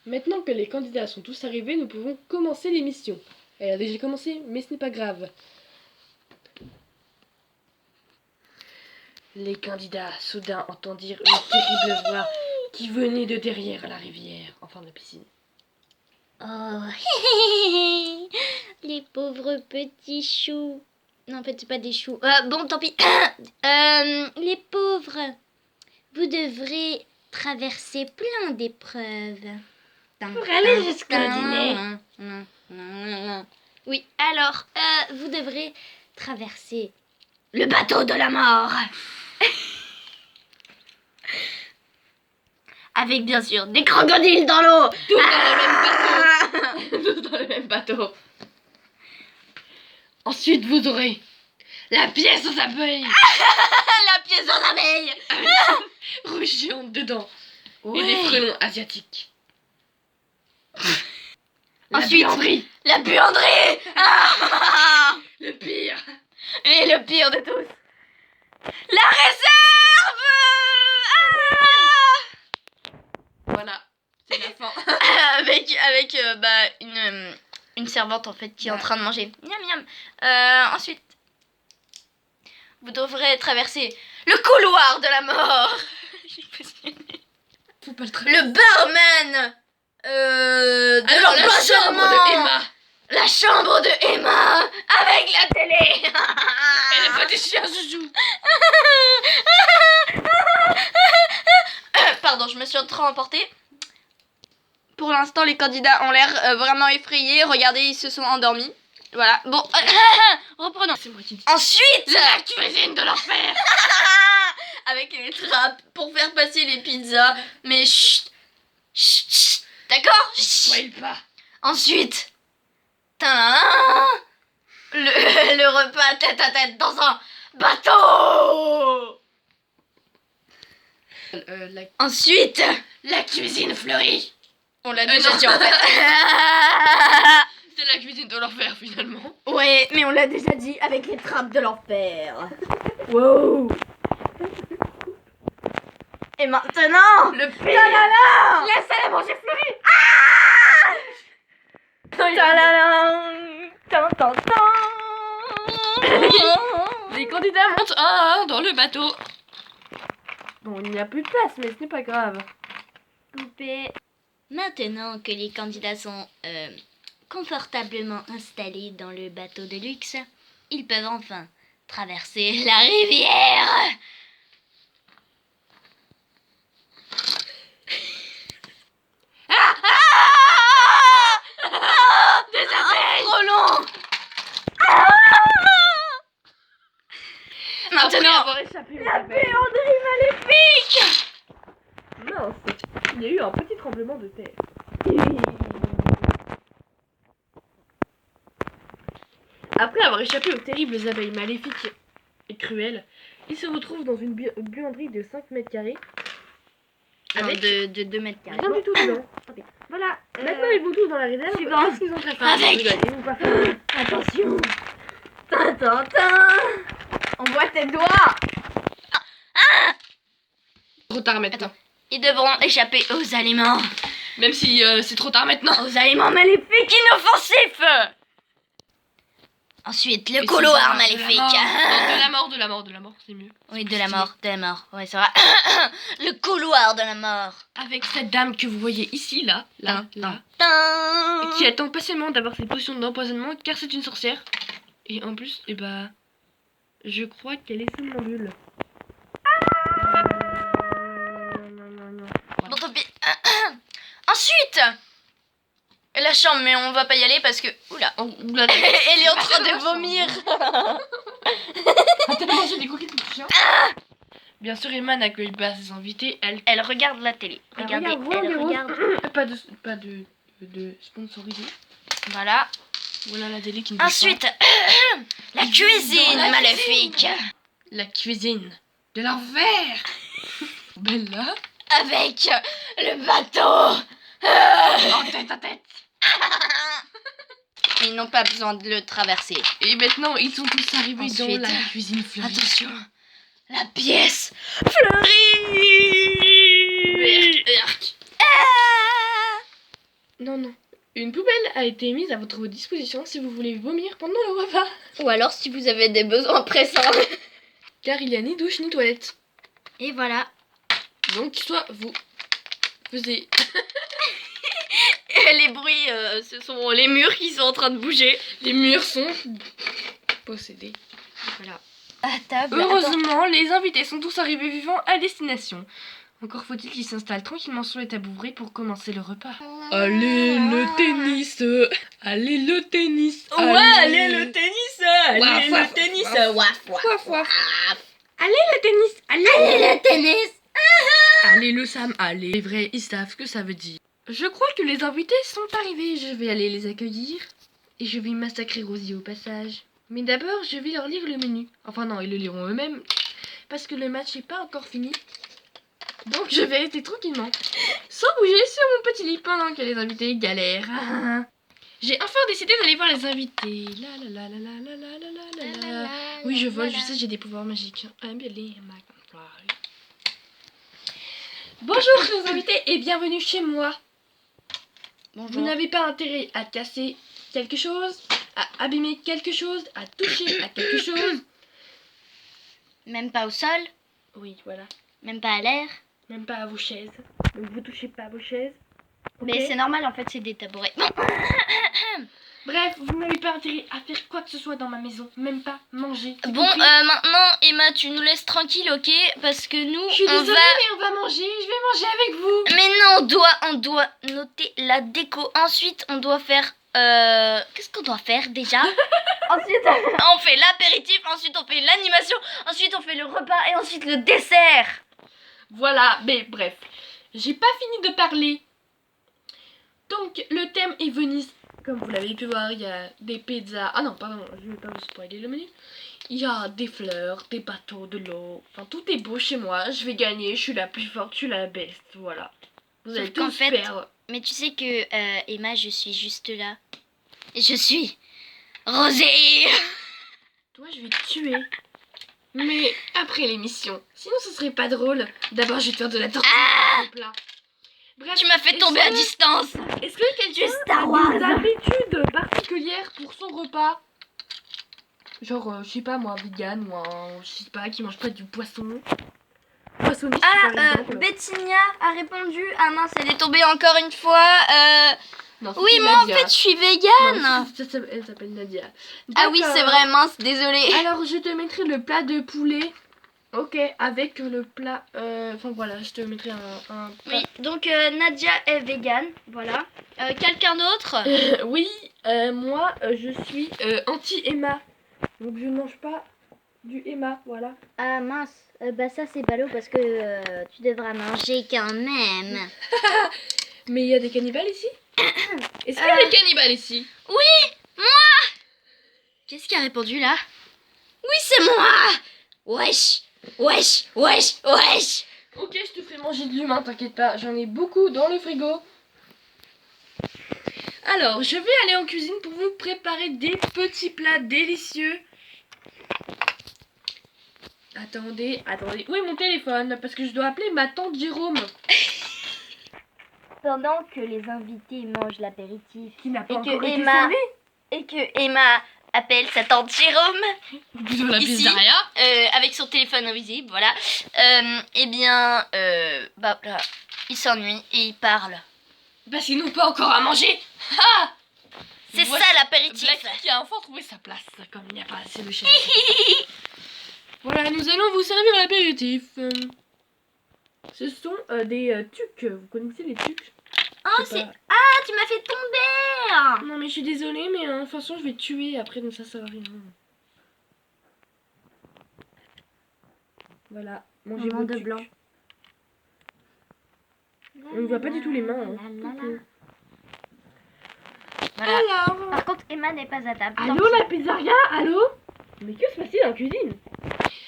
Maintenant que les candidats sont tous arrivés, nous pouvons commencer l'émission. Elle a déjà commencé, mais ce n'est pas grave. Les candidats soudain entendirent une terrible voix qui venait de derrière la rivière, enfin de la piscine. Oh, les pauvres petits choux. Non, en fait, c'est pas des choux. Bon, tant pis. Les pauvres, vous devrez traverser plein d'épreuves. Pour aller jusqu'au dîner. Oui, alors, vous devrez traverser le bateau de la mort. Avec bien sûr des crocodiles dans l'eau. Tous dans le même bateau. Tous dans le même bateau. Ensuite, vous aurez la pièce aux abeilles. La pièce aux abeilles. Rouge géante dedans. Ouais. Et des frelons asiatiques. Ensuite, la buanderie. La buanderie. Le pire. Et le pire de tous, la réserve. Voilà, c'est la fin. avec une servante en fait qui est en train de manger. Miam miam. Ensuite, vous devrez traverser le couloir de la mort. Faut pas le Le barman. Alors la chambre de Emma. La chambre de Emma avec la télé. Elle est pas des chiens, Joujou. Pardon, je me suis trop emportée. Pour l'instant, les candidats ont l'air vraiment effrayés. Regardez, ils se sont endormis. Voilà. Bon, reprenons. C'est moi qui dis. Ensuite, La cuisine de l'enfer. avec les trappes pour faire passer les pizzas. Mais chut, chut, chut. D'accord? Spoil pas. Ensuite, tadam, le repas tête à tête dans un bateau. Ensuite, La cuisine fleurie. on l'a déjà déjà dit, dit en en fait. C'est la cuisine de l'enfer finalement. Ouais, mais on l'a déjà dit avec les trappes de l'enfer. Wow. Et maintenant, Le pire. tadam, Laisse-la manger fleurie. tadam, tan, tan, tan. Les candidats montent un à un dans le bateau. Bon, il n'y a plus de place, mais ce n'est pas grave. Coupé. Maintenant que les candidats sont confortablement installés dans le bateau de luxe, ils peuvent enfin traverser la rivière. Des abeilles. Trop long. Après Maintenant, avoir échappé aux la abeilles. buanderie maléfique. Mince, il y a eu un petit tremblement de terre. Après avoir échappé aux terribles abeilles maléfiques et cruelles, ils se retrouvent dans une buanderie de 5 mètres carrés. Avec de 2 mètres carrés. rien du tout dedans. Voilà, maintenant ils vont tous dans la réserve. suivant. Parce qu'ils ont très faim. Avec- Je rigole, ils vont pas faire. Attention. Tin, tin, tin. On voit tes doigts. Trop tard maintenant. Ils devront échapper aux aliments. Même si c'est trop tard maintenant. Aux aliments maléfiques inoffensifs. Ensuite, le Et couloir c'est maléfique. De la mort, c'est mieux. Oui, de la mort. Ouais, c'est vrai. Le couloir de la mort. Avec cette dame que vous voyez ici, là, Tin. qui attend patiemment d'avoir ses potions d'empoisonnement car c'est une sorcière. Et en plus, je crois qu'elle est somnambule. Bon, tant pis. Ensuite, la chambre, mais on va pas y aller parce que... Oula. Oula, Elle est en train de vomir. a-t-elle mangé des cookies de chien? Bien sûr, Emma n'accueille pas ses invités. Elle regarde la télé. Regardez, elle regarde. Pas de sponsorisé. Voilà. Voilà la télé qui ne bouge Ensuite, la cuisine Dans la maléfique. la cuisine de l'enfer. Bella. Avec le bateau. En tête à tête. Ils n'ont pas besoin de le traverser. Et maintenant, ils sont tous arrivés Ensuite, dans la cuisine fleurie. Attention, la pièce fleurie. Berk. Ah. Non, non. Une poubelle a été mise à votre disposition si vous voulez vomir pendant le repas. Ou alors si vous avez des besoins pressants. Car il n'y a ni douche ni toilette. Et voilà. Donc, soit vous faisiez... Les bruits, ce sont les murs qui sont en train de bouger. Les murs sont possédés. Voilà. À table. Heureusement, les invités sont tous arrivés vivants à destination. Encore faut-il qu'ils s'installent tranquillement sur les tabourets pour commencer le repas. Allez le tennis, allez le tennis. tennis. Waf, waf, Waf, waf. Waf, waf. Allez le tennis, allez. Allez, le tennis. Allez le Sam, allez. Les vrais, ils savent ce que ça veut dire. Je crois que les invités sont arrivés. Je vais aller les accueillir. Et je vais massacrer Rosie au passage. Mais d'abord, je vais leur lire le menu. Enfin non, ils le liront eux-mêmes. Parce que le match n'est pas encore fini. Donc je vais rester tranquillement. Sans bouger sur mon petit lit pendant que les invités galèrent. J'ai enfin décidé d'aller voir les invités. La la la la la la la la la la. Oui, je vole, je sais, j'ai des pouvoirs magiques. Bonjour les invités et bienvenue chez moi. Bonjour. Vous n'avez pas intérêt à casser quelque chose, à abîmer quelque chose, à toucher à quelque chose. Même pas au sol, Oui, voilà. même pas à l'air. Même pas à vos chaises. Donc vous touchez pas à vos chaises. Mais Ok. c'est normal, en fait, c'est des tabourets. Bref, vous n'avez pas intérêt à faire quoi que ce soit dans ma maison. Même pas manger. c'est Bon, compris maintenant, Emma, tu nous laisses tranquille, ok? Parce que nous, Je suis on désolée, va... mais on va manger. Je vais manger avec vous. Mais non, on doit noter la déco. Ensuite, on doit faire... Qu'est-ce qu'on doit faire déjà? Ensuite, on fait l'apéritif. Ensuite, on fait l'animation. Ensuite, on fait le repas. Et ensuite, le dessert. Voilà, mais bref. J'ai pas fini de parler. Donc, le thème est Venise. Comme vous l'avez pu voir, il y a des pizzas. Ah non, pardon, je vais pas vous spoiler le menu. Il y a des fleurs, des bateaux, de l'eau. Enfin, tout est beau chez moi. Je vais gagner. Je suis la plus forte, je suis la best. Voilà. Vous Sauf allez qu'en tous fait- perdre. Mais tu sais que, Emma, je suis juste là. Je suis Rosée. Toi, je vais te tuer. Mais après l'émission. Sinon, ce serait pas drôle. D'abord, je vais te faire de la torture Ah, au plat. Bref, tu m'as fait tomber à est-ce que- distance. Est-ce que quelqu'un Star a Wars. des habitudes particulières pour son repas? Genre, je sais pas moi, vegan ou un, je sais pas, qui mange pas du poisson. Poissonniste par exemple. Bettinia a répondu. Ah mince, elle est tombée encore une fois. Non, Oui, c'était moi en Nadia. fait, je suis Non, végane. elle s'appelle Nadia. Ah oui, c'est D'accord. vrai, mince, désolée. Alors, je te mettrai le plat de poulet. Ok, avec le plat. Enfin voilà, je te mettrai un plat. Oui, donc Nadia est végane, voilà. Quelqu'un d'autre? Oui, moi je suis anti-Emma. Donc je ne mange pas du Emma, voilà. Ah mince, bah ça c'est ballot parce que tu devras manger quand même. Mais il y a des cannibales ici? Est-ce qu'il y a des cannibales ici? Oui, moi. Qu'est-ce qui a répondu là? Oui, c'est moi. Wesh, wesh, wesh, wesh. Ok, je te ferai manger de l'humain, t'inquiète pas, j'en ai beaucoup dans le frigo. Alors, je vais aller en cuisine pour vous préparer des petits plats délicieux. Attendez. Où est mon téléphone? Parce que je dois appeler ma tante Jérôme. Pendant que les invités mangent l'apéritif Qui n'a pas et encore que été Emma servi. et que Emma appelle sa tante Jérôme Vous avez la Ici. pizzeria. avec son téléphone invisible, voilà. Eh bien, bah là, il s'ennuie et il parle. Parce qu'ils n'ont pas encore à manger. Ah! C'est Voici- ça l'apéritif. Blacky qui a enfin trouvé sa place, comme il n'y a pas assez de chaises. Voilà, nous allons vous servir l'apéritif. Ce sont des tucs. Vous connaissez les tucs? Oh, Je sais c'est... pas. Ah, tu m'as fait tomber. Non mais je suis désolée, mais de toute façon je vais te tuer après, donc ça sert à rien. Voilà, mangez Maman vos de tucs. blanc. On ne voit pas du tout les mains. Hein. Voilà. Alors, Par contre, Emma n'est pas à table. allô la pizzeria? Allô? Mais que se passe-t-il en cuisine?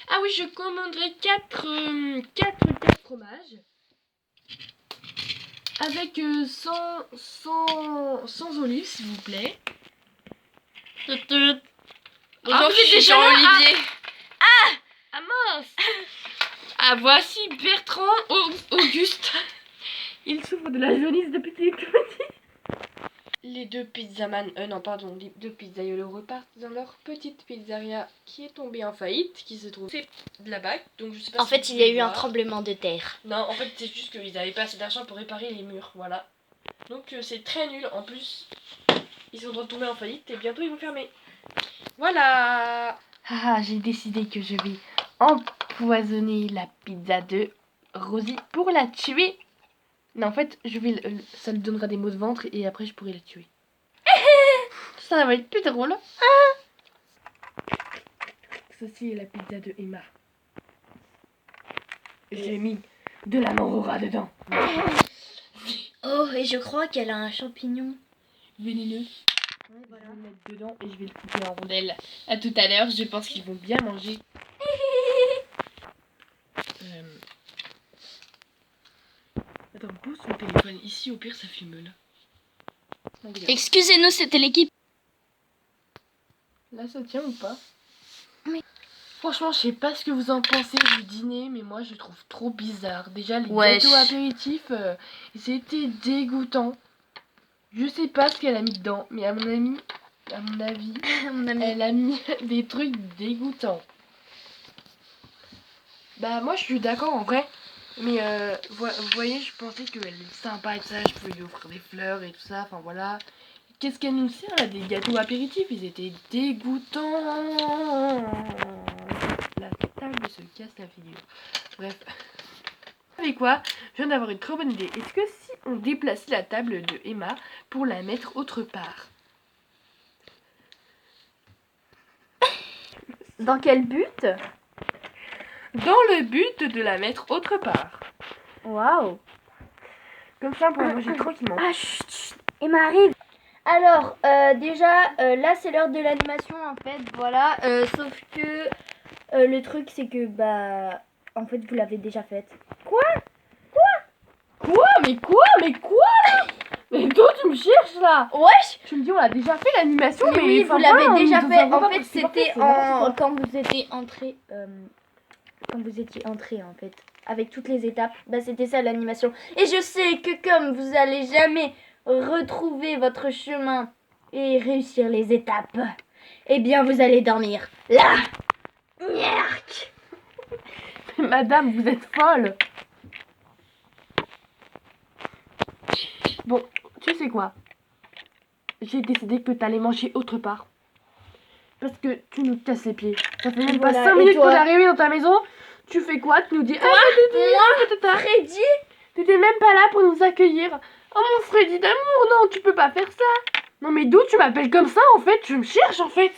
Ah oui, je commanderai 4 fromages. Avec 100 olives, s'il vous plaît. Bonjour, Ah, vous êtes déjà là? Olivier. Ah mince! Ah, voici Bertrand Auguste. Il souffre de la jaunisse depuis qu'il est tout petit. les deux pizzaman, non pardon, les deux pizzaiolos repartent dans leur petite pizzeria qui est tombée en faillite, qui se trouve c'est de la bague, donc je sais pas En si fait, vous il y a pouvez eu un voir. tremblement de terre. Non, en fait c'est juste qu'ils n'avaient pas assez d'argent pour réparer les murs, voilà. Donc c'est très nul, en plus ils sont en train de tomber en faillite et bientôt ils vont fermer. Voilà. Ah, j'ai décidé que je vais empoisonner la pizza de Rosie pour la tuer. Non, en fait, ça lui donnera des maux de ventre et après je pourrai la tuer. Ça va être plus drôle. Ceci est la pizza de Emma. J'ai mis de la morora dedans. Oh, et je crois qu'elle a un champignon. Vénéneux. Ouais, Je vais le mettre dedans et je vais le couper en rondelles. À tout à l'heure, je pense qu'ils vont bien manger. Attends, pose son téléphone ici, au pire ça filme là. Excusez-nous, c'était l'équipe. Là ça tient ou pas? Oui. Franchement, je sais pas ce que vous en pensez du dîner, mais moi je trouve trop bizarre. Déjà les Wesh. gâteaux apéritifs, c'était dégoûtant. Je sais pas ce qu'elle a mis dedans, mais à mon avis, Mon ami. elle a mis des trucs dégoûtants. Bah moi je suis d'accord en vrai, mais vous voyez, je pensais qu'elle est sympa et tout ça, je pouvais lui offrir des fleurs et tout ça, enfin voilà. Qu'est-ce qu'elle nous sert là, des gâteaux apéritifs, ils étaient dégoûtants. La table se casse la figure. Bref. Vous savez quoi? Je viens d'avoir une très bonne idée. Est-ce que si on déplaçait la table de Emma pour la mettre autre part? Dans quel but? Dans le but de la mettre autre part. Waouh. Comme ça, on pourrait manger tranquillement. Ah, chut, chut. Emma arrive. Alors, déjà, là, c'est l'heure de l'animation, en fait, voilà. Sauf que le truc, c'est que, bah, en fait, vous l'avez déjà faite. Quoi? Mais quoi là? Mais d'où tu me cherches là? Wesh. Tu me dis on a déjà fait l'animation, mais Oui, enfin, vous l'avez voilà, déjà on nous fait. a En pas fait, préparé, c'était c'est n'importe quoi. quand vous étiez entré. Quand vous étiez entré, en fait, avec toutes les étapes, bah, c'était ça l'animation. Et je sais que comme vous allez jamais retrouver votre chemin et réussir les étapes, eh bien, vous allez dormir là. Nyark. Madame, vous êtes folle. Bon, tu sais quoi? J'ai décidé que t'allais manger autre part. Parce que tu nous casses les pieds. Ça fait même Voilà, pas 5 et minutes qu'on toi est arrivé dans ta maison. Tu fais quoi? Tu nous dis Moi, Freddy. T'étais même pas là pour nous accueillir. Oh mon Freddy d'amour, non, tu peux pas faire ça. Non mais d'où tu m'appelles comme ça en fait? Tu me cherches en fait.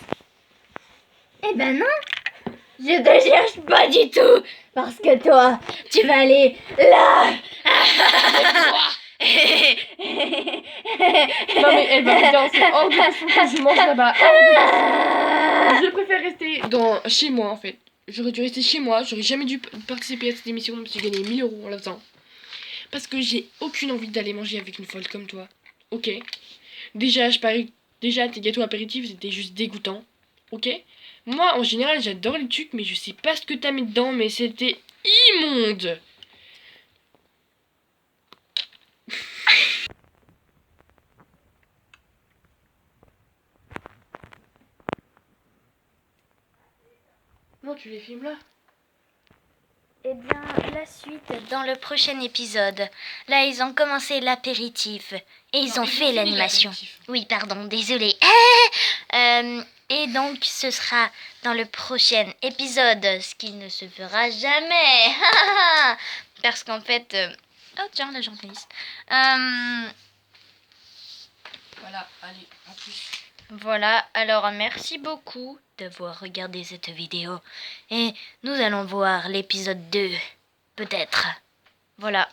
Eh ben non, je te cherche pas du tout. Parce que toi, tu vas aller là. Non mais elle va me dire, c'est hors de question que je mange là-bas. Hors de question. Je préfère rester chez moi en fait. J'aurais dû rester chez moi, j'aurais jamais dû participer à cette émission, même si j'ai gagné 1000 euros en la faisant. Parce que j'ai aucune envie d'aller manger avec une folle comme toi. Ok. Déjà, tes gâteaux apéritifs c'était juste dégoûtant. Ok. Moi en général j'adore les trucs, mais je sais pas ce que t'as mis dedans, mais c'était immonde. Non, tu les filmes là. Eh bien, la suite dans le prochain épisode. Là, ils ont commencé l'apéritif et ils ont fait l'animation. Oui, pardon, désolé. Et donc, ce sera dans le prochain épisode, ce qui ne se fera jamais. Parce qu'en fait... Oh, tiens, la journaliste. Voilà, allez, à plus. Voilà, alors merci beaucoup d'avoir regardé cette vidéo. Et nous allons voir l'épisode 2, peut-être. Voilà.